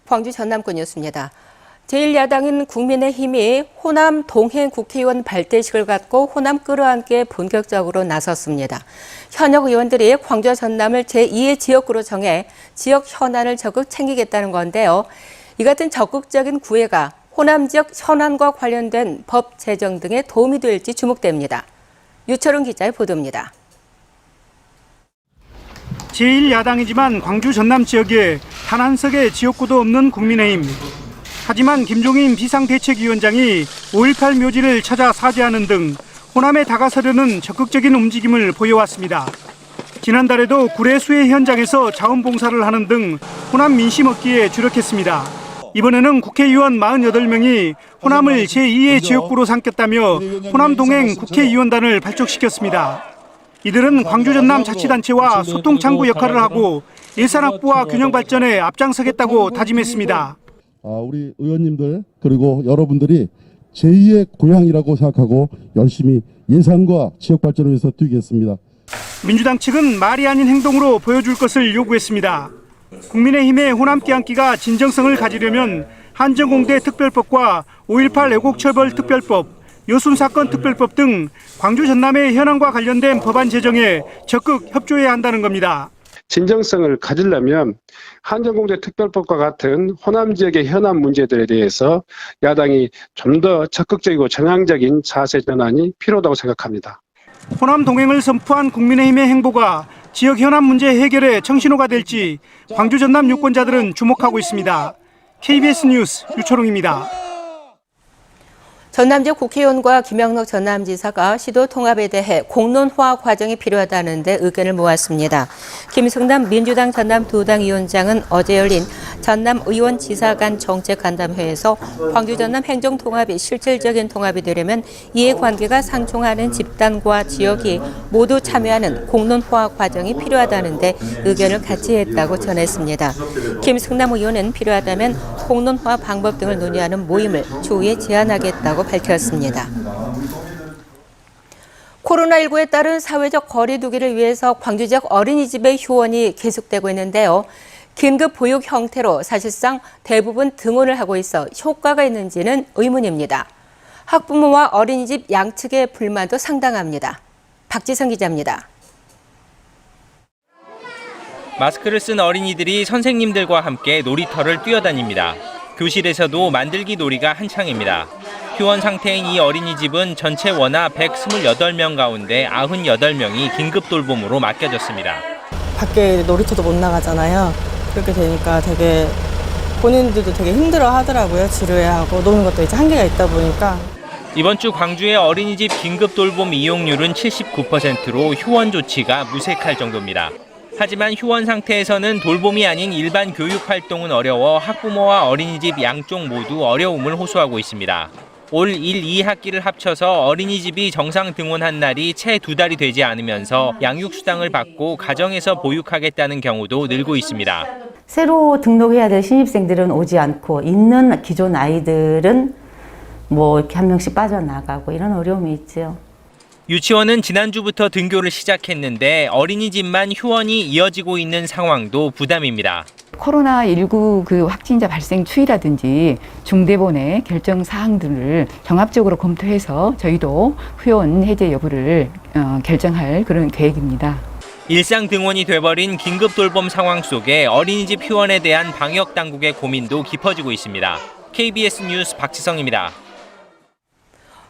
광주 전남권 뉴스입니다. 제1야당인 국민의힘이 호남 동행 국회의원 발대식을 갖고 호남 끌어안기에 본격적으로 나섰습니다. 현역 의원들이 광주 전남을 제2의 지역구로 정해 지역 현안을 적극 챙기겠다는 건데요. 이 같은 적극적인 구애가 호남 지역 현안과 관련된 법 제정 등에 도움이 될지 주목됩니다. 유철웅 기자의 보도입니다. 제1야당이지만 광주 전남 지역에 단 한 석의 지역구도 없는 국민의힘. 하지만 김종인 비상대책위원장이 5.18 묘지를 찾아 사죄하는 등 호남에 다가서려는 적극적인 움직임을 보여왔습니다. 지난달에도 구례 수해 현장에서 자원봉사를 하는 등 호남 민심 얻기에 주력했습니다. 이번에는 국회의원 48명이 호남을 제2의 지역구로 삼겠다며 호남 동행 국회의원단을 발족시켰습니다. 이들은 광주 전남 자치단체와 소통창구 역할을 하고 예산 확보와 균형 발전에 앞장서겠다고 다짐했습니다. 우리 의원님들 그리고 여러분들이 제2의 고향이라고 생각하고 열심히 예산과 지역 발전을 위해서 뛰겠습니다. 민주당 측은 말이 아닌 행동으로 보여줄 것을 요구했습니다. 국민의힘의 호남 끼안기가 진정성을 가지려면 한정공대 특별법과 5.18 애국처벌 특별법, 여순사건 특별법 등 광주 전남의 현안과 관련된 법안 제정에 적극 협조해야 한다는 겁니다. 진정성을 가지려면 한정공대 특별법과 같은 호남 지역의 현안 문제들에 대해서 야당이 좀 더 적극적이고 정향적인 자세 전환이 필요하다고 생각합니다. 호남 동행을 선포한 국민의힘의 행보가 지역 현안 문제 해결에 청신호가 될지 광주 전남 유권자들은 주목하고 있습니다. KBS 뉴스 유철웅입니다. 전남 지역 국회의원과 김영록 전남지사가 시도 통합에 대해 공론화 과정이 필요하다는데 의견을 모았습니다. 김승남 민주당 전남 도당위원장은 어제 열린 전남 의원 지사 간 정책 간담회에서 광주 전남 행정 통합이 실질적인 통합이 되려면 이해관계가 상충하는 집단과 지역이 모두 참여하는 공론화 과정이 필요하다는데 의견을 같이 했다고 전했습니다. 김승남 의원은 필요하다면 공론화 방법 등을 논의하는 모임을 추후에 제안하겠다고 밝혔습니다. 코로나19에 따른 사회적 거리 두기를 위해서 광주 지역 어린이집의 휴원이 계속되고 있는데요. 긴급 보육 형태로 사실상 대부분 등원을 하고 있어 효과가 있는지는 의문입니다. 학부모와 어린이집 양측의 불만도 상당합니다. 박지성 기자입니다. 마스크를 쓴 어린이들이 선생님들과 함께 놀이터를 뛰어다닙니다. 교실에서도 만들기 놀이가 한창입니다. 휴원 상태인 이 어린이집은 전체 원아 128명 가운데 98명이 긴급 돌봄으로 맡겨졌습니다. 밖에 놀이터도 못 나가잖아요. 그렇게 되니까 되게 본인들도 되게 힘들어 하더라고요. 지루해하고 노는 것도 이제 한계가 있다 보니까. 이번 주 광주의 어린이집 긴급 돌봄 이용률은 79%로 휴원 조치가 무색할 정도입니다. 하지만 휴원 상태에서는 돌봄이 아닌 일반 교육 활동은 어려워 학부모와 어린이집 양쪽 모두 어려움을 호소하고 있습니다. 올 1, 2학기를 합쳐서 어린이집이 정상 등원한 날이 채 2달이 되지 않으면서 양육수당을 받고 가정에서 보육하겠다는 경우도 늘고 있습니다. 새로 등록해야 될 신입생들은 오지 않고 있는 기존 아이들은 뭐 이렇게 한 명씩 빠져나가고 이런 어려움이 있죠. 유치원은 지난주부터 등교를 시작했는데 어린이집만 휴원이 이어지고 있는 상황도 부담입니다. 코로나19 그 확진자 발생 추이라든지 중대본의 결정 사항들을 종합적으로 검토해서 저희도 휴원 해제 여부를 결정할 그런 계획입니다. 일상 등원이 돼버린 긴급 돌봄 상황 속에 어린이집 휴원에 대한 방역 당국의 고민도 깊어지고 있습니다. KBS 뉴스 박지성입니다.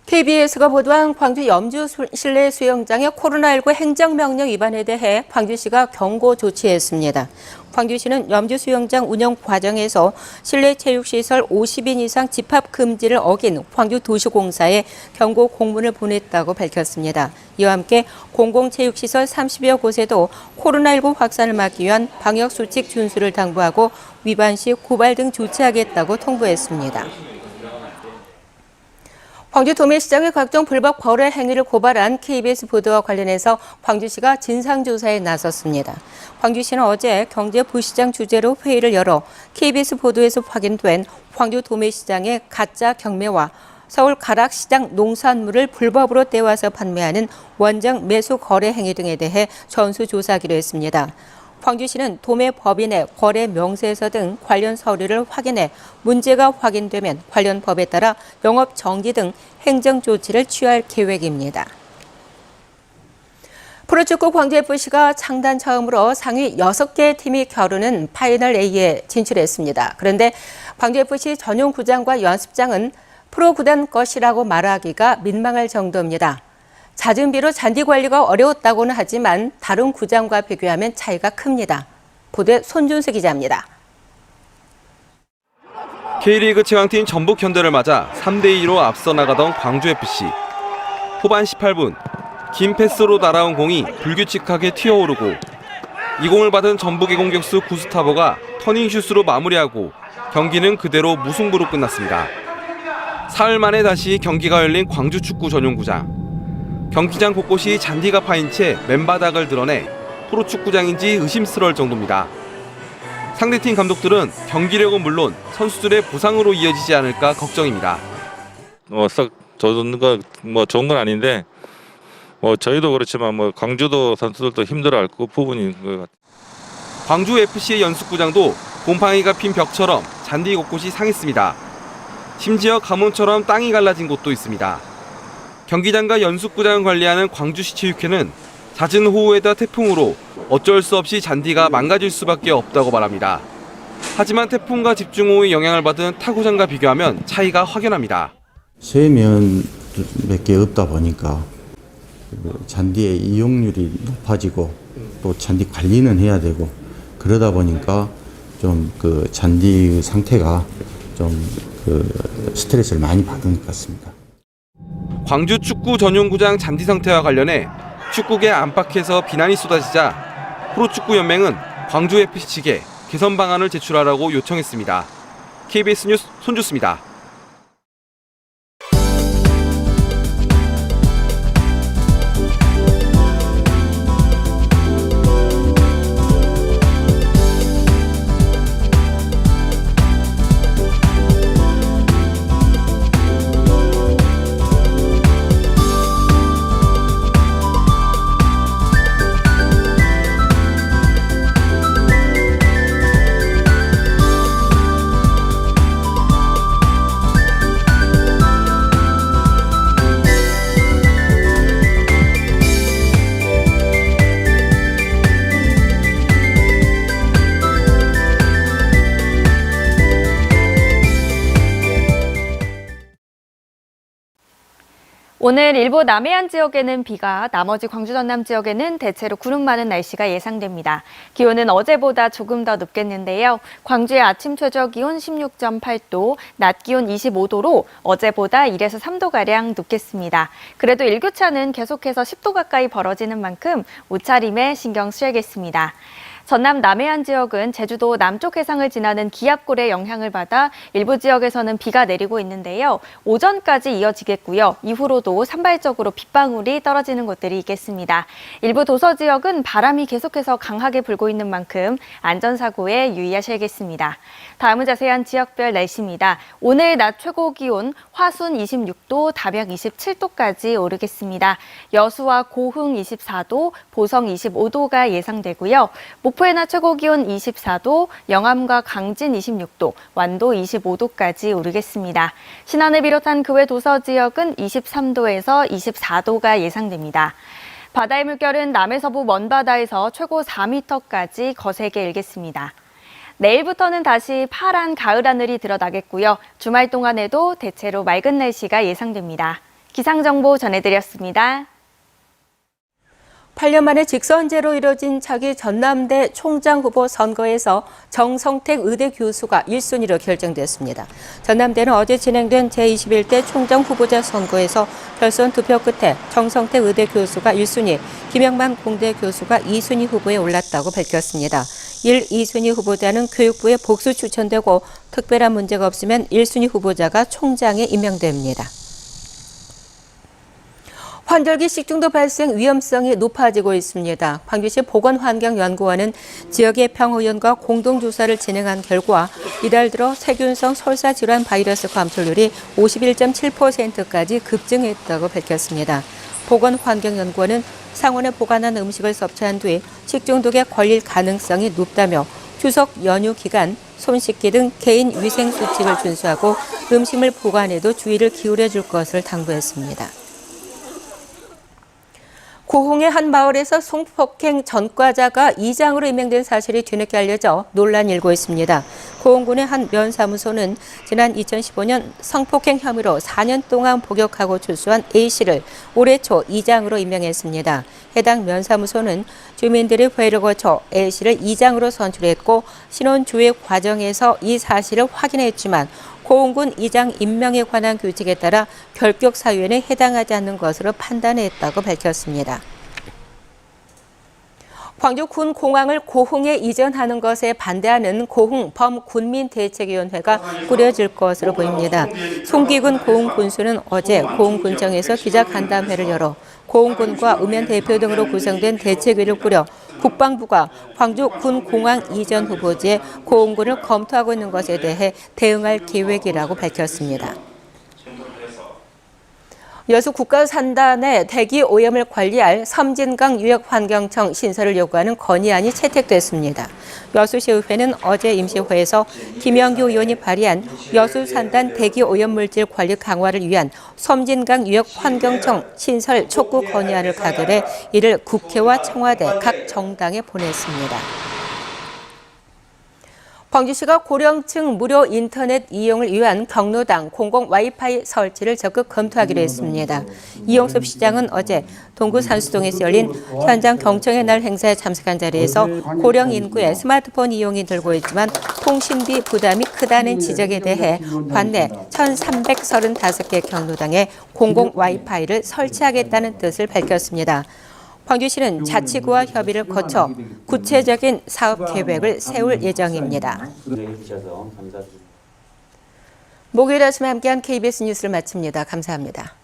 KBS가 보도한 광주 염주 실내 수영장의 코로나19 행정명령 위반에 대해 광주시가 경고 조치했습니다. 광주시는 염주 수영장 운영 과정에서 실내 체육시설 50인 이상 집합 금지를 어긴 광주도시공사에 경고 공문을 보냈다고 밝혔습니다. 이와 함께 공공체육시설 30여 곳에도 코로나19 확산을 막기 위한 방역수칙 준수를 당부하고 위반 시 고발 등 조치하겠다고 통보했습니다. 광주 도매시장의 각종 불법 거래 행위를 고발한 KBS 보도와 관련해서 광주시가 진상조사에 나섰습니다. 광주시는 어제 경제부시장 주재로 회의를 열어 KBS 보도에서 확인된 광주 도매시장의 가짜 경매와 서울 가락시장 농산물을 불법으로 떼와서 판매하는 원정 매수 거래 행위 등에 대해 전수조사하기로 했습니다. 광주시는 도매 법인의 거래 명세서 등 관련 서류를 확인해 문제가 확인되면 관련 법에 따라 영업 정지 등 행정 조치를 취할 계획입니다. 프로축구 광주FC가 창단 처음으로 상위 6개 팀이 겨루는 파이널 A에 진출했습니다. 그런데 광주FC 전용 구장과 연습장은 프로구단 것이라고 말하기가 민망할 정도입니다. 잦은 비로 잔디 관리가 어려웠다고는 하지만 다른 구장과 비교하면 차이가 큽니다. 보도에 손준수 기자입니다. K리그 최강팀 전북현대를 맞아 3대2로 앞서 나가던 광주FC. 후반 18분, 긴 패스로 날아온 공이 불규칙하게 튀어오르고 이 공을 받은 전북의 공격수 구스타보가 터닝슛으로 마무리하고 경기는 그대로 무승부로 끝났습니다. 사흘 만에 다시 경기가 열린 광주 축구 전용구장. 경기장 곳곳이 잔디가 파인 채 맨바닥을 드러내 프로축구장인지 의심스러울 정도입니다. 상대팀 감독들은 경기력은 물론 선수들의 부상으로 이어지지 않을까 걱정입니다. 썩 좋은 건 아닌데 저희도 그렇지만 광주도 선수들도 힘들어할 부분인 것 같아요. 광주 FC의 연습구장도 곰팡이가 핀 벽처럼 잔디 곳곳이 상했습니다. 심지어 가뭄처럼 땅이 갈라진 곳도 있습니다. 경기장과 연습구장을 관리하는 광주시 체육회는 잦은 호우에다 태풍으로 어쩔 수 없이 잔디가 망가질 수밖에 없다고 말합니다. 하지만 태풍과 집중호우의 영향을 받은 타구장과 비교하면 차이가 확연합니다. 세면 몇 개 없다 보니까 잔디의 이용률이 높아지고 또 잔디 관리는 해야 되고 그러다 보니까 좀 그 잔디 상태가 좀 스트레스를 많이 받은 것 같습니다. 광주 축구 전용구장 잔디 상태와 관련해 축구계 안팎에서 비난이 쏟아지자 프로축구연맹은 광주FC 측에 개선 방안을 제출하라고 요청했습니다. KBS 뉴스 손주수입니다. 오늘 일부 남해안 지역에는 비가, 나머지 광주 전남 지역에는 대체로 구름 많은 날씨가 예상됩니다. 기온은 어제보다 조금 더 높겠는데요. 광주의 아침 최저 기온 16.8도, 낮 기온 25도로 어제보다 1에서 3도가량 높겠습니다. 그래도 일교차는 계속해서 10도 가까이 벌어지는 만큼 옷차림에 신경 쓰야겠습니다. 전남 남해안 지역은 제주도 남쪽 해상을 지나는 기압골의 영향을 받아 일부 지역에서는 비가 내리고 있는데요. 오전까지 이어지겠고요. 이후로도 산발적으로 빗방울이 떨어지는 곳들이 있겠습니다. 일부 도서 지역은 바람이 계속해서 강하게 불고 있는 만큼 안전사고에 유의하셔야겠습니다. 다음은 자세한 지역별 날씨입니다. 오늘 낮 최고 기온 화순 26도, 담양 27도까지 오르겠습니다. 여수와 고흥 24도, 보성 25도가 예상되고요. 목포의 낮 최고 기온 24도, 영암과 강진 26도, 완도 25도까지 오르겠습니다. 신안을 비롯한 그 외 도서 지역은 23도에서 24도가 예상됩니다. 바다의 물결은 남해서부 먼바다에서 최고 4m까지 거세게 일겠습니다. 내일부터는 다시 파란 가을 하늘이 드러나겠고요. 주말 동안에도 대체로 맑은 날씨가 예상됩니다. 기상정보 전해드렸습니다. 8년 만에 직선제로 이뤄진 차기 전남대 총장 후보 선거에서 정성택 의대 교수가 1순위로 결정됐습니다. 전남대는 어제 진행된 제21대 총장 후보자 선거에서 결선 투표 끝에 정성택 의대 교수가 1순위, 김영만 공대 교수가 2순위 후보에 올랐다고 밝혔습니다. 1, 2순위 후보자는 교육부에 복수 추천되고 특별한 문제가 없으면 1순위 후보자가 총장에 임명됩니다. 환절기 식중독 발생 위험성이 높아지고 있습니다. 광주시 보건환경연구원은 지역의 평의원과 공동조사를 진행한 결과 이달 들어 세균성 설사질환 바이러스 감염률이 51.7%까지 급증했다고 밝혔습니다. 보건환경연구원은 상온에 보관한 음식을 섭취한 뒤 식중독에 걸릴 가능성이 높다며 추석 연휴 기간 손 씻기 등 개인 위생 수칙을 준수하고 음식물 보관에도 주의를 기울여 줄 것을 당부했습니다. 고흥의 한 마을에서 성폭행 전과자가 이장으로 임명된 사실이 뒤늦게 알려져 논란이 일고 있습니다. 고흥군의 한 면사무소는 지난 2015년 성폭행 혐의로 4년 동안 복역하고 출소한 A씨를 올해 초 이장으로 임명했습니다. 해당 면사무소는 주민들의 회의를 거쳐 A씨를 이장으로 선출했고 신원 조회 과정에서 이 사실을 확인했지만 고흥군 이장 임명에 관한 규칙에 따라 결격 사유에는 해당하지 않는 것으로 판단했다고 밝혔습니다. 광주군 공항을 고흥에 이전하는 것에 반대하는 고흥 범군민대책위원회가 꾸려질 것으로 보입니다. 송기근 고흥 군수는 어제 고흥군청에서 기자간담회를 열어 고흥군과 읍면 대표 등으로 구성된 대책위를 꾸려 국방부가 광주 군 공항 이전 후보지에 고흥군을 검토하고 있는 것에 대해 대응할 계획이라고 밝혔습니다. 여수 국가산단의 대기 오염을 관리할 섬진강 유역환경청 신설을 요구하는 건의안이 채택됐습니다. 여수시의회는 어제 임시회에서 김영규 의원이 발의한 여수산단 대기 오염 물질 관리 강화를 위한 섬진강 유역환경청 신설 촉구 건의안을 가결해 이를 국회와 청와대 각 정당에 보냈습니다. 광주시가 고령층 무료 인터넷 이용을 위한 경로당 공공 와이파이 설치를 적극 검토하기로 했습니다. 이용섭 시장은 어제 동구 산수동에서 열린 현장 경청의 날 행사에 참석한 자리에서 고령 인구의 스마트폰 이용이 늘고 있지만 통신비 부담이 크다는 지적에 대해 관내 1,335개 경로당에 공공 와이파이를 설치하겠다는 뜻을 밝혔습니다. 광주시는 자치구와 협의를 거쳐 구체적인 사업 계획을 세울 예정입니다. 목요일 아침에 함께한 KBS 뉴스를 마칩니다. 감사합니다.